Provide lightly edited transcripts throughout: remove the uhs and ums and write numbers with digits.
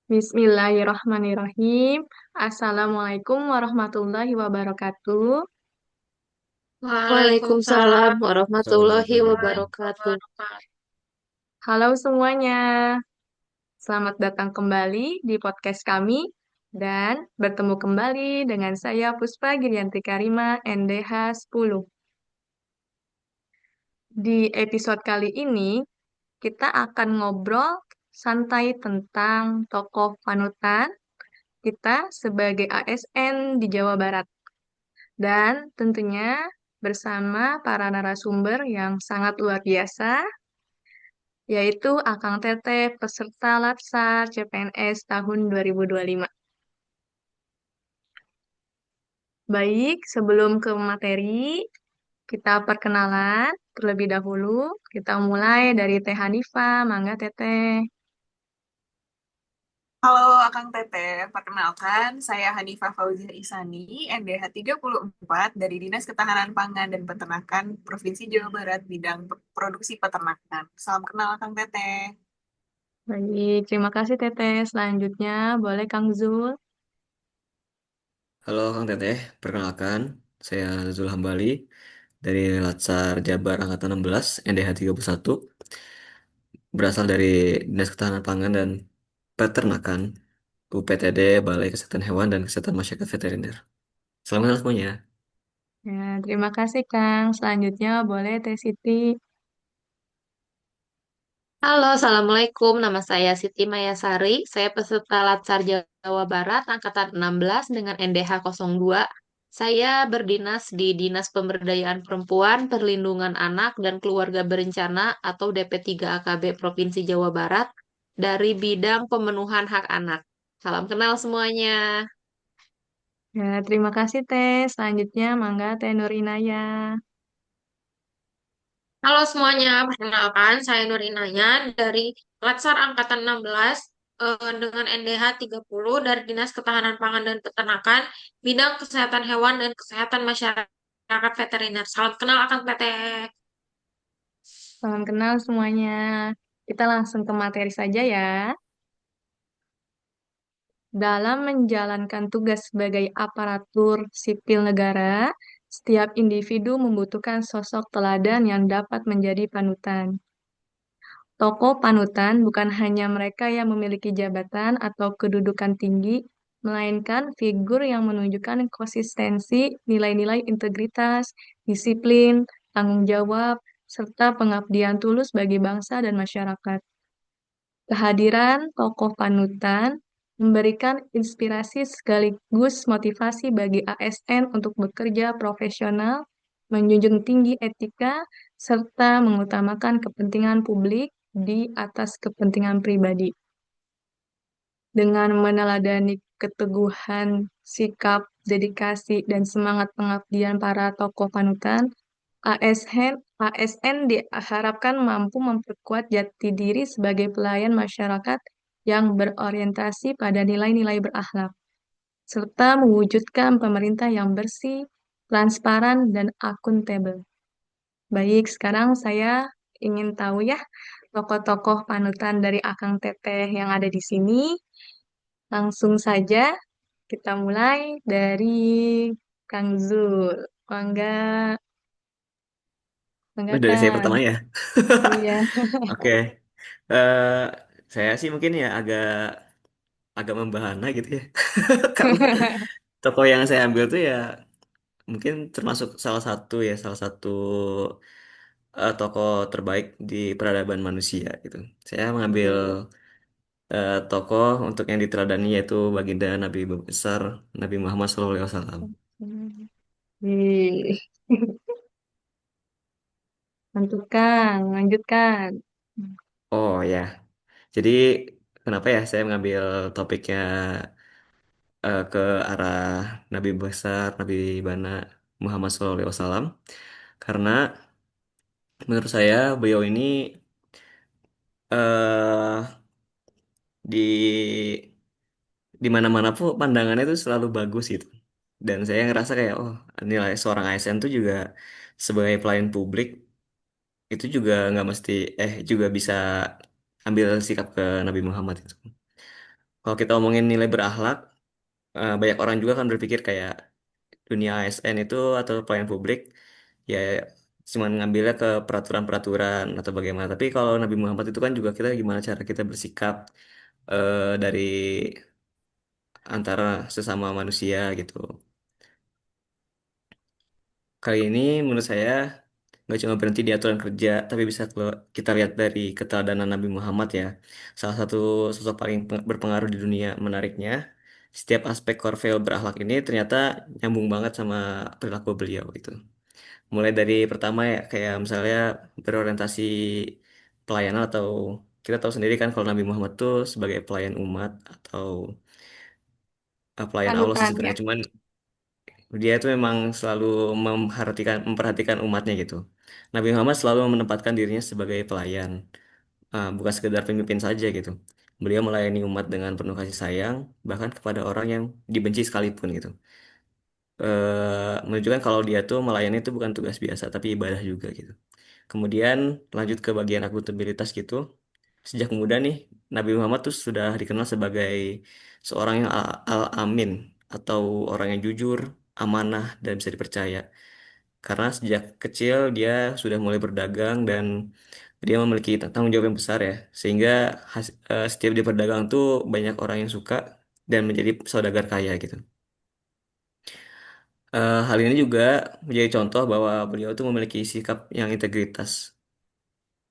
Bismillahirrahmanirrahim. Assalamualaikum warahmatullahi wabarakatuh. Waalaikumsalam warahmatullahi Assalamualaikum. wabarakatuh. Halo semuanya, selamat datang kembali di podcast kami dan bertemu kembali dengan saya Puspa Girianti Karima NDH 10. Di episode kali ini kita akan ngobrol santai tentang tokoh panutan kita sebagai ASN di Jawa Barat. Dan tentunya bersama para narasumber yang sangat luar biasa, yaitu Akang Teteh peserta Latsar CPNS tahun 2025. Baik, sebelum ke materi, kita perkenalan terlebih dahulu. Kita mulai dari Teh Hanifah, Mangga Teteh. Halo Akang Teteh, perkenalkan saya Hanifah Fauzia Ihsani, NDH 34 dari Dinas Ketahanan Pangan dan Peternakan Provinsi Jawa Barat bidang produksi peternakan. Salam kenal Akang Teteh. Baik, terima kasih Teteh. Selanjutnya, boleh Kang Zul. Halo Kang Teteh, perkenalkan saya Zul Hambali dari Latsar Jabar Angkatan 16 NDH 31, berasal dari Dinas Ketahanan Pangan dan Peternakan UPTD Balai Kesehatan Hewan dan Kesehatan Masyarakat Veteriner. Selamat kenal semuanya. Ya, terima kasih Kang. Selanjutnya, boleh Teh Siti. Halo, Assalamualaikum. Nama saya Siti Mayasari. Saya peserta Latsar Jawa Barat Angkatan 16 dengan NDH 02. Saya berdinas di Dinas Pemberdayaan Perempuan, Perlindungan Anak, dan Keluarga Berencana atau DP3 AKB Provinsi Jawa Barat dari bidang pemenuhan hak anak. Salam kenal semuanya. Ya, terima kasih Teh. Selanjutnya, Mangga Teh Nur Inayah. Halo semuanya, perkenalkan saya Nur Inaya dari Latsar Angkatan 16 dengan NDH 30 dari Dinas Ketahanan Pangan dan Peternakan, bidang kesehatan hewan dan kesehatan masyarakat veteriner. Salam kenal akan PT. Salam kenal semuanya. Kita langsung ke materi saja ya. Dalam menjalankan tugas sebagai aparatur sipil negara, setiap individu membutuhkan sosok teladan yang dapat menjadi panutan. Tokoh panutan bukan hanya mereka yang memiliki jabatan atau kedudukan tinggi, melainkan figur yang menunjukkan konsistensi, nilai-nilai integritas, disiplin, tanggung jawab, serta pengabdian tulus bagi bangsa dan masyarakat. Kehadiran tokoh panutan memberikan inspirasi sekaligus motivasi bagi ASN untuk bekerja profesional, menjunjung tinggi etika, serta mengutamakan kepentingan publik di atas kepentingan pribadi. Dengan meneladani keteguhan, sikap, dedikasi, dan semangat pengabdian para tokoh panutan, ASN diharapkan mampu memperkuat jati diri sebagai pelayan masyarakat yang berorientasi pada nilai-nilai berakhlak, serta mewujudkan pemerintah yang bersih, transparan, dan akuntabel. Baik, sekarang saya ingin tahu ya, tokoh-tokoh panutan dari Akang Teteh yang ada di sini. Langsung saja kita mulai dari Kang Zul. Mangga, mangga Oh, dari saya Kang. pertama ya. Iya. Oke. Eh, saya sih mungkin ya agak agak membahana gitu ya. Karena tokoh yang saya ambil tuh ya mungkin termasuk salah satu tokoh terbaik di peradaban manusia gitu. Saya mengambil tokoh untuk yang diteladani yaitu baginda Nabi besar Nabi Muhammad SAW. Wih, mantap Kang, lanjutkan. Oh ya, jadi kenapa ya saya mengambil topiknya ke arah Nabi besar Nabi Bana Muhammad SAW? Karena menurut saya beliau ini eh di di mana-mana pun pandangannya itu selalu bagus gitu. Dan saya ngerasa kayak oh nilai seorang ASN tuh juga sebagai pelayan publik itu juga nggak mesti juga bisa ambil sikap ke Nabi Muhammad itu. Kalau kita omongin nilai berakhlak, banyak orang juga kan berpikir kayak dunia ASN itu atau pelayan publik ya cuma ngambilnya ke peraturan-peraturan atau bagaimana. Tapi kalau Nabi Muhammad itu kan juga kita gimana cara kita bersikap dari antara sesama manusia gitu. Kali ini menurut saya nggak cuma berhenti di aturan kerja, tapi bisa kita lihat dari keteladanan Nabi Muhammad ya. Salah satu sosok paling berpengaruh di dunia. Menariknya, setiap aspek core value berakhlak ini ternyata nyambung banget sama perilaku beliau gitu. Mulai dari pertama ya, kayak misalnya berorientasi pelayanan atau kita tahu sendiri kan kalau Nabi Muhammad tuh sebagai pelayan umat atau pelayan Allah sih Panutan ya. sebenarnya. Cuman dia itu memang selalu memperhatikan umatnya gitu. Nabi Muhammad selalu menempatkan dirinya sebagai pelayan, bukan sekedar pemimpin saja gitu. Beliau melayani umat dengan penuh kasih sayang, bahkan kepada orang yang dibenci sekalipun gitu. Menunjukkan kalau dia tuh melayani itu bukan tugas biasa, tapi ibadah juga gitu. Kemudian lanjut ke bagian akuntabilitas gitu. Sejak muda nih, Nabi Muhammad tuh sudah dikenal sebagai seorang yang al-amin atau orang yang jujur, amanah, dan bisa dipercaya. Karena sejak kecil dia sudah mulai berdagang dan dia memiliki tanggung jawab yang besar ya. Sehingga setiap dia berdagang tuh banyak orang yang suka dan menjadi saudagar kaya gitu. Hal ini juga menjadi contoh bahwa beliau tuh memiliki sikap yang integritas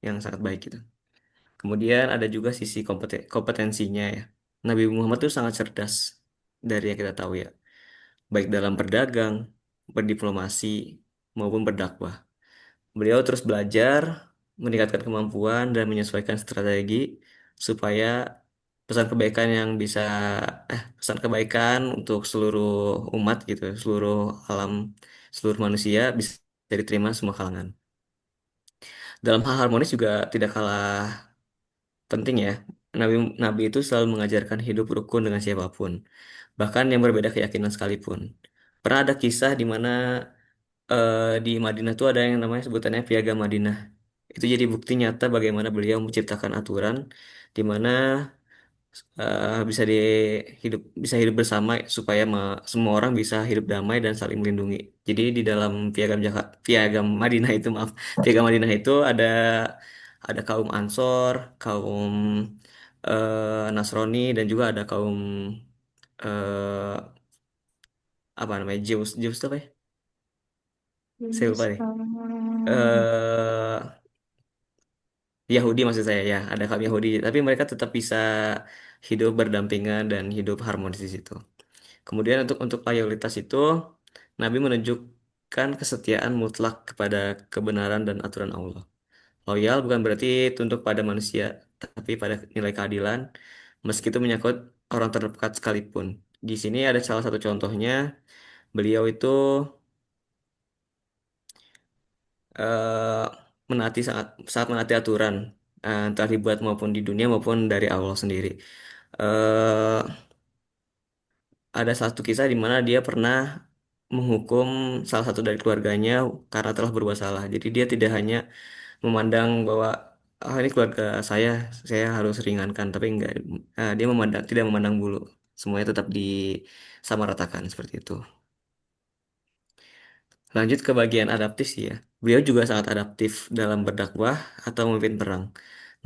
yang sangat baik gitu. Kemudian ada juga sisi kompetensinya ya. Nabi Muhammad itu sangat cerdas dari yang kita tahu ya, baik dalam berdagang, berdiplomasi, maupun berdakwah. Beliau terus belajar, meningkatkan kemampuan dan menyesuaikan strategi supaya pesan kebaikan yang bisa pesan kebaikan untuk seluruh umat gitu, seluruh alam, seluruh manusia bisa diterima semua kalangan. Dalam hal harmonis juga tidak kalah penting ya. Nabi Nabi itu selalu mengajarkan hidup rukun dengan siapapun, bahkan yang berbeda keyakinan sekalipun. Pernah ada kisah di mana di Madinah tuh ada yang namanya sebutannya Piagam Madinah. Itu jadi bukti nyata bagaimana beliau menciptakan aturan di mana bisa hidup bersama supaya semua orang bisa hidup damai dan saling melindungi. Jadi di dalam Piagam Madinah itu maaf, Piagam Madinah itu ada kaum Ansor, kaum Nasrani dan juga ada kaum eh, apa namanya Zeus, Zeus itu apa ya? Saya lupa deh. Eh Yahudi maksud saya ya, ada kaum Yahudi, tapi mereka tetap bisa hidup berdampingan dan hidup harmonis di situ. Kemudian untuk loyalitas itu, Nabi menunjukkan kesetiaan mutlak kepada kebenaran dan aturan Allah. Loyal bukan berarti tunduk pada manusia, tapi pada nilai keadilan, meski itu menyangkut orang terdekat sekalipun. Di sini ada salah satu contohnya, beliau itu eh, sangat menaati aturan, entah dibuat maupun di dunia maupun dari Allah sendiri. Eh, ada satu kisah di mana dia pernah menghukum salah satu dari keluarganya karena telah berbuat salah. Jadi dia tidak hanya memandang bahwa ini keluarga saya harus ringankan, tapi enggak. Dia tidak memandang bulu. Semuanya tetap disamaratakan seperti itu. Lanjut ke bagian adaptif sih ya. Beliau juga sangat adaptif dalam berdakwah atau memimpin perang.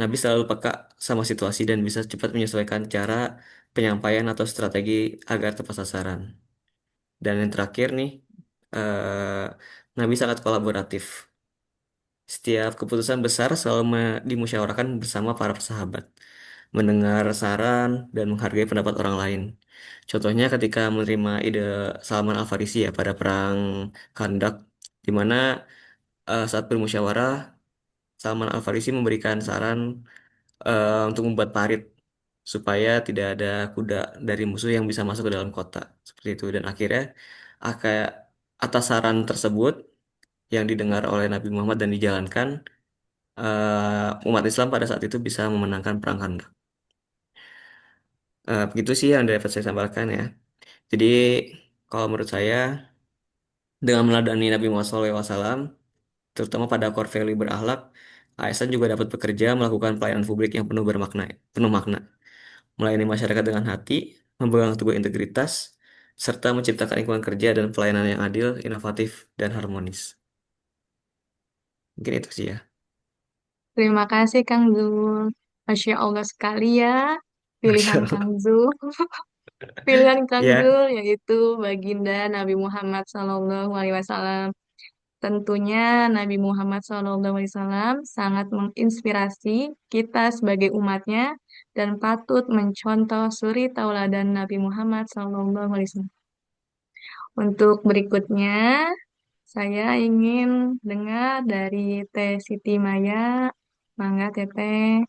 Nabi selalu peka sama situasi dan bisa cepat menyesuaikan cara penyampaian atau strategi agar tepat sasaran. Dan yang terakhir nih, eh, Nabi sangat kolaboratif. Setiap keputusan besar selalu dimusyawarahkan bersama para sahabat, mendengar saran dan menghargai pendapat orang lain. Contohnya ketika menerima ide Salman Al-Farisi ya pada perang Khandaq, di mana saat bermusyawarah Salman Al-Farisi memberikan saran untuk membuat parit supaya tidak ada kuda dari musuh yang bisa masuk ke dalam kota seperti itu dan akhirnya kayak atas saran tersebut yang didengar oleh Nabi Muhammad dan dijalankan umat Islam pada saat itu bisa memenangkan perang Khandaq. Begitu sih yang dapat saya sampaikan ya. Jadi kalau menurut saya dengan meladani Nabi Muhammad SAW terutama pada core value berakhlak, ASN juga dapat bekerja melakukan pelayanan publik yang penuh makna. melayani masyarakat dengan hati, memegang teguh integritas, serta menciptakan lingkungan kerja dan pelayanan yang adil, inovatif, dan harmonis. Mungkin itu sih ya. Terima kasih Kang Zul. Masya Allah sekali ya Masya pilihan Kang Allah. Zul. Pilihan Kang Ya, Zul yaitu baginda Nabi Muhammad SAW. Tentunya Nabi Muhammad SAW sangat menginspirasi kita sebagai umatnya dan patut mencontoh suri tauladan Nabi Muhammad SAW. Untuk berikutnya, saya ingin dengar dari Teh Siti Maya. Mangga Teteh.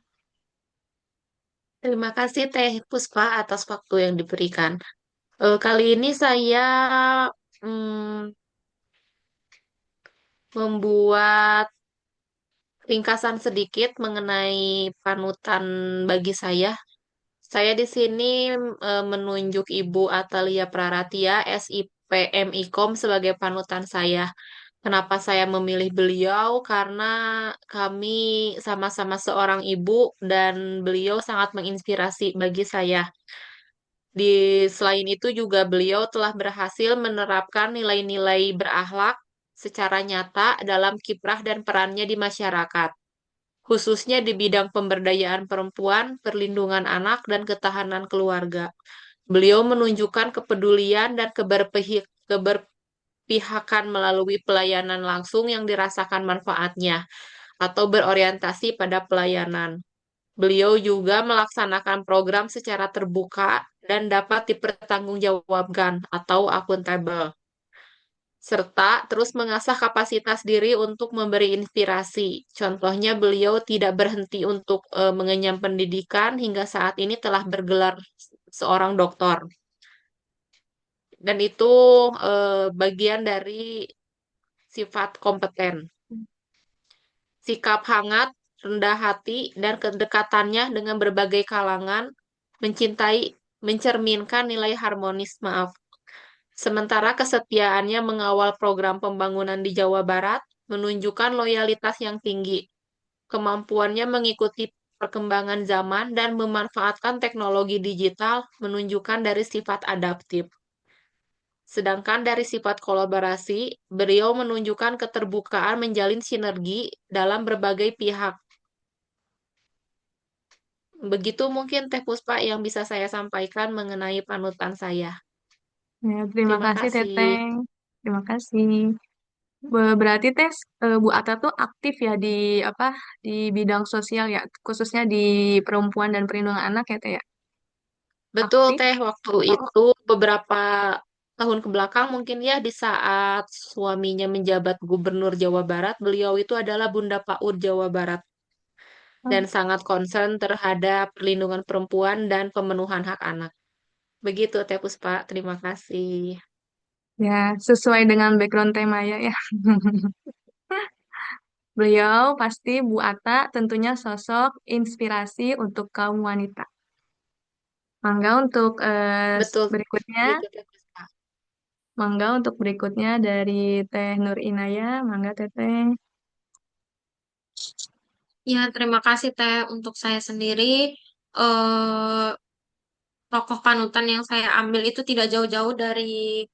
Terima kasih Teh Puspa atas waktu yang diberikan. Kali ini saya mm, membuat ringkasan sedikit mengenai panutan bagi saya. Saya di sini menunjuk Ibu Atalia Praratia, SIP MIKOM sebagai panutan saya. Kenapa saya memilih beliau? Karena kami sama-sama seorang ibu dan beliau sangat menginspirasi bagi saya. Selain itu juga beliau telah berhasil menerapkan nilai-nilai berakhlak secara nyata dalam kiprah dan perannya di masyarakat, khususnya di bidang pemberdayaan perempuan, perlindungan anak, dan ketahanan keluarga. Beliau menunjukkan kepedulian dan keberpihakan melalui pelayanan langsung yang dirasakan manfaatnya atau berorientasi pada pelayanan. Beliau juga melaksanakan program secara terbuka dan dapat dipertanggungjawabkan atau akuntabel, serta terus mengasah kapasitas diri untuk memberi inspirasi. Contohnya, beliau tidak berhenti untuk mengenyam pendidikan hingga saat ini telah bergelar seorang doktor. Dan itu bagian dari sifat kompeten. Sikap hangat, rendah hati, dan kedekatannya dengan berbagai kalangan mencintai, mencerminkan nilai harmonis, maaf. Sementara kesetiaannya mengawal program pembangunan di Jawa Barat menunjukkan loyalitas yang tinggi, kemampuannya mengikuti perkembangan zaman dan memanfaatkan teknologi digital menunjukkan dari sifat adaptif. Sedangkan dari sifat kolaborasi, beliau menunjukkan keterbukaan menjalin sinergi dalam berbagai pihak. Begitu mungkin Teh Puspa yang bisa saya sampaikan mengenai panutan saya. Ya, terima Terima kasih kasih. Teteh. Terima kasih. Berarti Bu Ata tuh aktif ya di apa di bidang sosial ya, khususnya di perempuan dan perlindungan anak ya Teh ya. Betul Aktif. Teh, waktu Oh, itu beberapa tahun ke belakang mungkin ya di saat suaminya menjabat Gubernur Jawa Barat, beliau itu adalah Bunda PAUD Jawa Barat oh. dan sangat concern terhadap perlindungan perempuan dan pemenuhan hak anak. Begitu Teh Puspa, terima kasih. Ya, sesuai dengan background tema ya. Beliau pasti Bu Ata tentunya sosok inspirasi untuk kaum wanita. Mangga untuk Betul, berikutnya, gitu Teh Puspa. mangga untuk berikutnya dari Teh Nur Inaya, mangga Teteh. Ya, terima kasih Teh. Untuk saya sendiri, eh, tokoh panutan yang saya ambil itu tidak jauh-jauh dari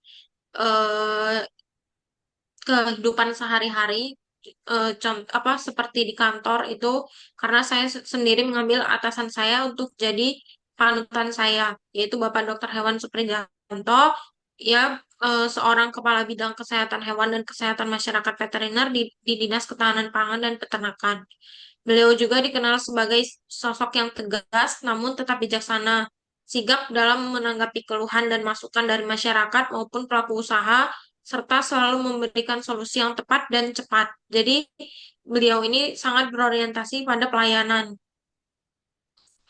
eh, kehidupan sehari-hari, apa seperti di kantor itu, karena saya sendiri mengambil atasan saya untuk jadi panutan saya, yaitu Bapak Dokter Hewan Suprijanto, ya seorang kepala bidang kesehatan hewan dan kesehatan masyarakat veteriner di Dinas Ketahanan Pangan dan Peternakan. Beliau juga dikenal sebagai sosok yang tegas namun tetap bijaksana, sigap dalam menanggapi keluhan dan masukan dari masyarakat maupun pelaku usaha, serta selalu memberikan solusi yang tepat dan cepat. Jadi, beliau ini sangat berorientasi pada pelayanan.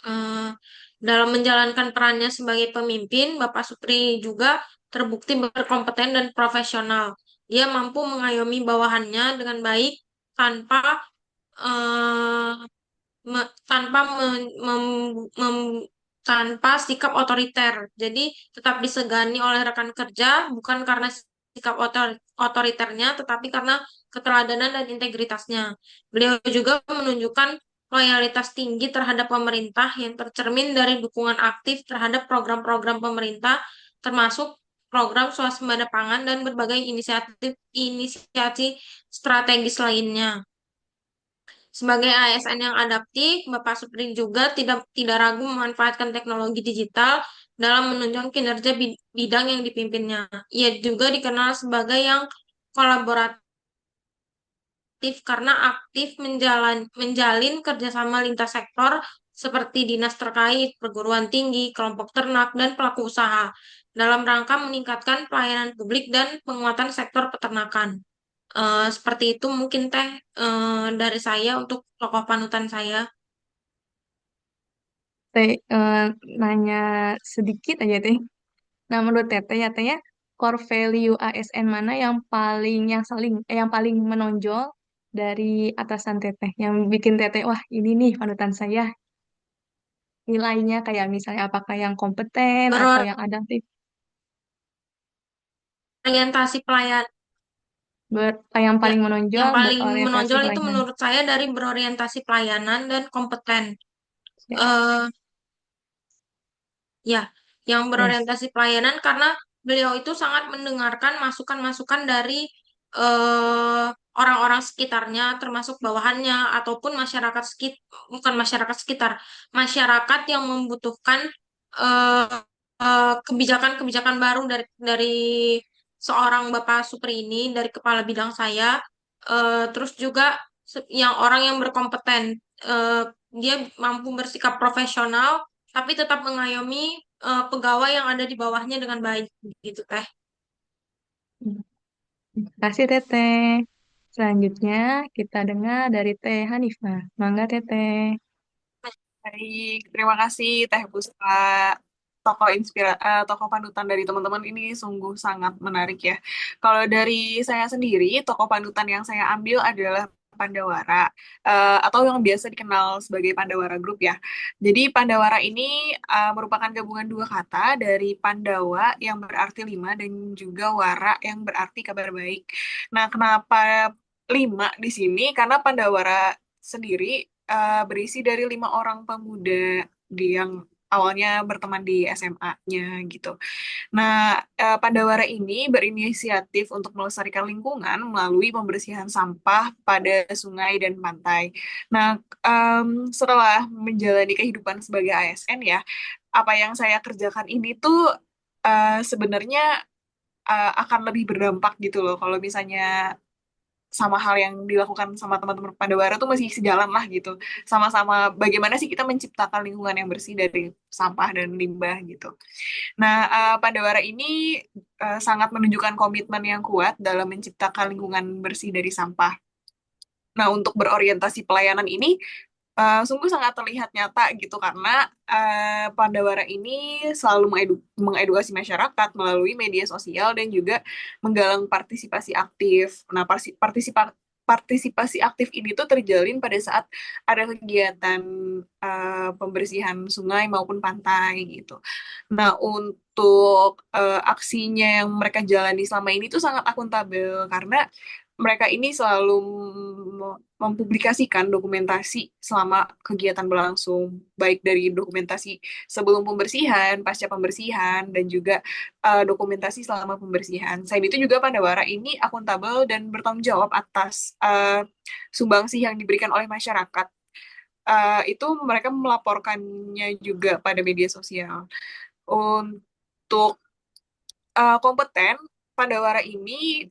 Eh, dalam menjalankan perannya sebagai pemimpin, Bapak Supri juga terbukti berkompeten dan profesional. Dia mampu mengayomi bawahannya dengan baik tanpa eh, tanpa tanpa sikap otoriter. Jadi tetap disegani oleh rekan kerja bukan karena sikap otoriternya, tetapi karena keteladanan dan integritasnya. Beliau juga menunjukkan loyalitas tinggi terhadap pemerintah yang tercermin dari dukungan aktif terhadap program-program pemerintah, termasuk program swasembada pangan dan berbagai inisiasi strategis lainnya. Sebagai ASN yang adaptif, Bapak Suprin juga tidak tidak ragu memanfaatkan teknologi digital dalam menunjang kinerja bidang yang dipimpinnya. Ia juga dikenal sebagai yang kolaboratif karena aktif menjalin kerjasama lintas sektor seperti dinas terkait, perguruan tinggi, kelompok ternak, dan pelaku usaha dalam rangka meningkatkan pelayanan publik dan penguatan sektor peternakan. Seperti itu mungkin Teh dari saya untuk tokoh panutan saya. Teh, nanya sedikit aja teh. Nah, menurut Teteh ya Teh ya, core value ASN mana yang paling menonjol dari atasan Teteh, yang bikin Teteh, wah ini nih panutan saya. Nilainya kayak misalnya apakah yang kompeten atau yang adaptif, Berorientasi pelayan yang ya, paling yang menonjol paling berorientasi menonjol itu pelayanan. menurut saya dari berorientasi pelayanan dan kompeten. Ya, Eh Ya, yang yes. berorientasi pelayanan karena beliau itu sangat mendengarkan masukan-masukan dari eh, orang-orang sekitarnya, termasuk bawahannya ataupun bukan masyarakat sekitar, masyarakat yang membutuhkan eh, kebijakan-kebijakan baru dari seorang Bapak Supri ini, dari kepala bidang saya. Terus juga yang orang yang berkompeten, eh, dia mampu bersikap profesional tapi tetap mengayomi pegawai yang ada di bawahnya dengan baik gitu teh. Terima kasih Teteh. Selanjutnya kita dengar dari Teh Hanifah. Mangga Teteh. Baik, terima kasih Teh Puspa. Tokoh panutan dari teman-teman ini sungguh sangat menarik ya. Kalau dari saya sendiri, tokoh panutan yang saya ambil adalah Pandawara, atau yang biasa dikenal sebagai Pandawara Group ya. Jadi Pandawara ini merupakan gabungan dua kata dari Pandawa yang berarti lima dan juga Wara yang berarti kabar baik. Nah, kenapa lima di sini? Karena Pandawara sendiri berisi dari lima orang pemuda yang awalnya berteman di SMA-nya gitu. Nah, Pandawara ini berinisiatif untuk melestarikan lingkungan melalui pembersihan sampah pada sungai dan pantai. Nah, setelah menjalani kehidupan sebagai ASN ya, apa yang saya kerjakan ini tuh sebenarnya akan lebih berdampak gitu loh kalau misalnya sama hal yang dilakukan sama teman-teman Pandawara tuh masih sejalan lah gitu. Sama-sama bagaimana sih kita menciptakan lingkungan yang bersih dari sampah dan limbah gitu. Nah, Pandawara ini sangat menunjukkan komitmen yang kuat dalam menciptakan lingkungan bersih dari sampah. Nah, untuk berorientasi pelayanan ini sungguh sangat terlihat nyata gitu karena Pandawara ini selalu mengedukasi masyarakat melalui media sosial dan juga menggalang partisipasi aktif. Nah, partisipasi aktif ini tuh terjalin pada saat ada kegiatan pembersihan sungai maupun pantai gitu. Nah, untuk aksinya yang mereka jalani selama ini tuh sangat akuntabel karena mereka ini selalu mempublikasikan dokumentasi selama kegiatan berlangsung, baik dari dokumentasi sebelum pembersihan, pasca pembersihan, dan juga dokumentasi selama pembersihan. Selain itu juga Pandawara ini akuntabel dan bertanggung jawab atas sumbangsih yang diberikan oleh masyarakat. Itu mereka melaporkannya juga pada media sosial. Untuk kompeten, Pandawara ini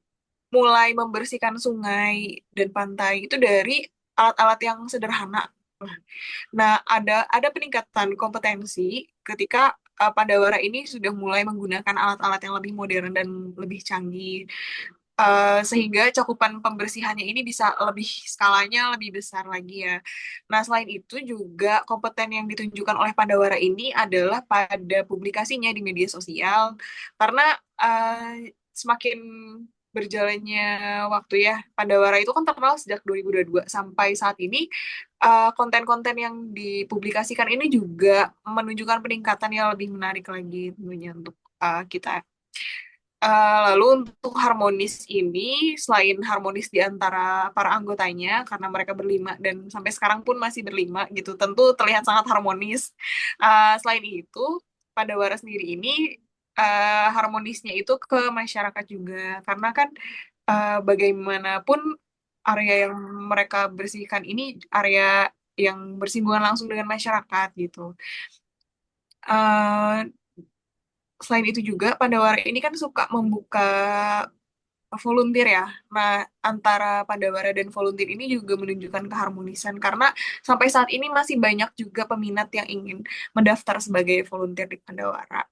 mulai membersihkan sungai dan pantai itu dari alat-alat yang sederhana. Nah, ada peningkatan kompetensi ketika Pandawara ini sudah mulai menggunakan alat-alat yang lebih modern dan lebih canggih. Sehingga cakupan pembersihannya ini bisa lebih skalanya lebih besar lagi ya. Nah, selain itu juga kompeten yang ditunjukkan oleh Pandawara ini adalah pada publikasinya di media sosial, karena semakin berjalannya waktu ya, Pandawara itu kan terkenal sejak 2022 sampai saat ini, konten-konten yang dipublikasikan ini juga menunjukkan peningkatan yang lebih menarik lagi tentunya untuk kita. Lalu untuk harmonis ini, selain harmonis di antara para anggotanya, karena mereka berlima dan sampai sekarang pun masih berlima gitu, tentu terlihat sangat harmonis. Selain itu, Padawara sendiri ini harmonisnya itu ke masyarakat juga, karena kan bagaimanapun area yang mereka bersihkan ini area yang bersinggungan langsung dengan masyarakat gitu. Eh, Selain itu juga Pandawara ini kan suka membuka volunteer ya. Nah, antara Pandawara dan volunteer ini juga menunjukkan keharmonisan karena sampai saat ini masih banyak juga peminat yang ingin mendaftar sebagai volunteer di Pandawara.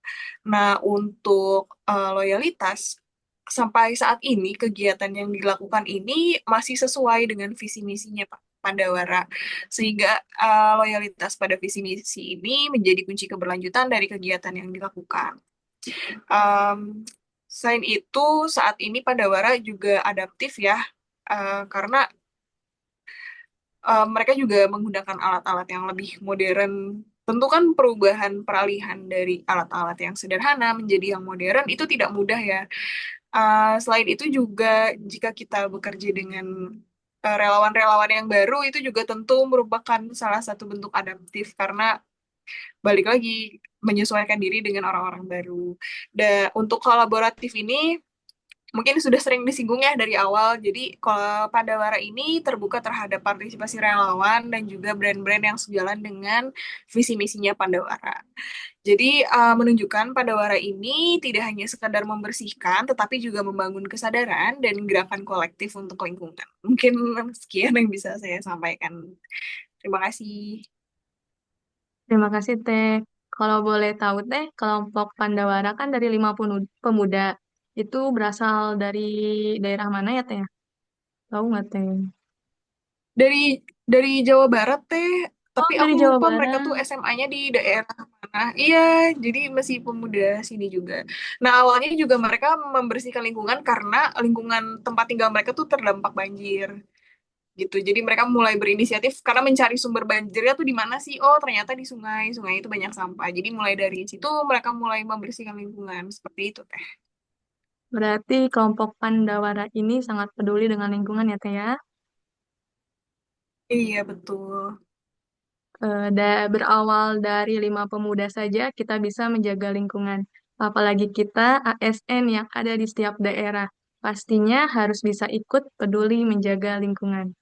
Nah, untuk loyalitas sampai saat ini kegiatan yang dilakukan ini masih sesuai dengan visi misinya Pak Pandawara. Sehingga loyalitas pada visi misi ini menjadi kunci keberlanjutan dari kegiatan yang dilakukan. Um, Selain itu, saat ini Padawara juga adaptif ya, karena mereka juga menggunakan alat-alat yang lebih modern. Tentu kan perubahan peralihan dari alat-alat yang sederhana menjadi yang modern itu tidak mudah ya. Selain itu juga jika kita bekerja dengan relawan-relawan yang baru itu juga tentu merupakan salah satu bentuk adaptif karena balik lagi menyesuaikan diri dengan orang-orang baru. Dan untuk kolaboratif ini mungkin sudah sering disinggung ya dari awal. Jadi kalau Pandawara ini terbuka terhadap partisipasi relawan dan juga brand-brand yang sejalan dengan visi misinya Pandawara. Jadi menunjukkan Pandawara ini tidak hanya sekedar membersihkan, tetapi juga membangun kesadaran dan gerakan kolektif untuk lingkungan. Mungkin sekian yang bisa saya sampaikan. Terima kasih. Terima kasih, Teh. Kalau boleh tahu, Teh, kelompok Pandawara kan dari pemuda. Itu berasal dari daerah mana ya, Teh? Tahu nggak, Teh? Dari Jawa Barat teh, Oh, tapi dari aku Jawa lupa mereka tuh Barat. SMA-nya di daerah mana. Iya, jadi masih pemuda sini juga. Nah, awalnya juga mereka membersihkan lingkungan karena lingkungan tempat tinggal mereka tuh terdampak banjir gitu. Jadi mereka mulai berinisiatif karena mencari sumber banjirnya tuh di mana sih? Oh, ternyata di sungai. Sungai itu banyak sampah. Jadi mulai dari situ mereka mulai membersihkan lingkungan seperti itu teh. Berarti kelompok Pandawara ini sangat peduli dengan lingkungan ya, Teh ya? Iya, betul. Berawal dari 5 pemuda saja, kita bisa menjaga lingkungan. Apalagi kita ASN yang ada di setiap daerah. Pastinya harus bisa ikut peduli menjaga lingkungan.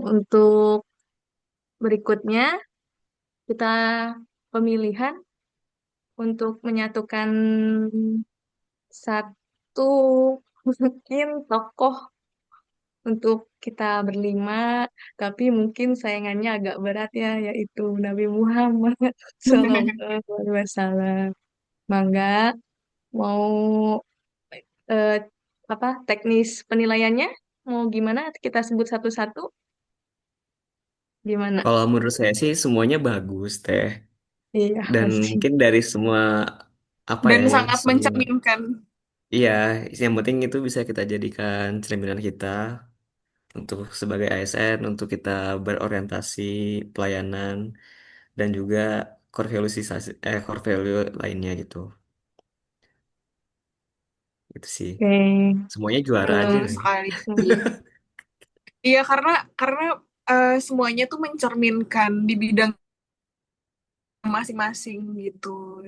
Untuk berikutnya, kita pemilihan untuk menyatukan satu mungkin tokoh untuk kita berlima, tapi mungkin saingannya agak berat ya, yaitu Nabi Muhammad Sallallahu Alaihi Wasallam. Mangga, mau eh, apa teknis penilaiannya? Mau gimana? Kita sebut satu-satu. Gimana? Kalau menurut saya sih semuanya bagus, Teh. Iya, Dan pasti. mungkin dari semua apa Dan ya, yang sangat semua mencerminkan. iya, yang penting itu bisa kita jadikan cerminan kita untuk sebagai ASN, untuk kita berorientasi pelayanan dan juga core value lainnya gitu. Itu sih. Oke. Semuanya juara aja Betul lagi. sekali sih. Iya, karena semuanya tuh mencerminkan di bidang masing-masing gitu.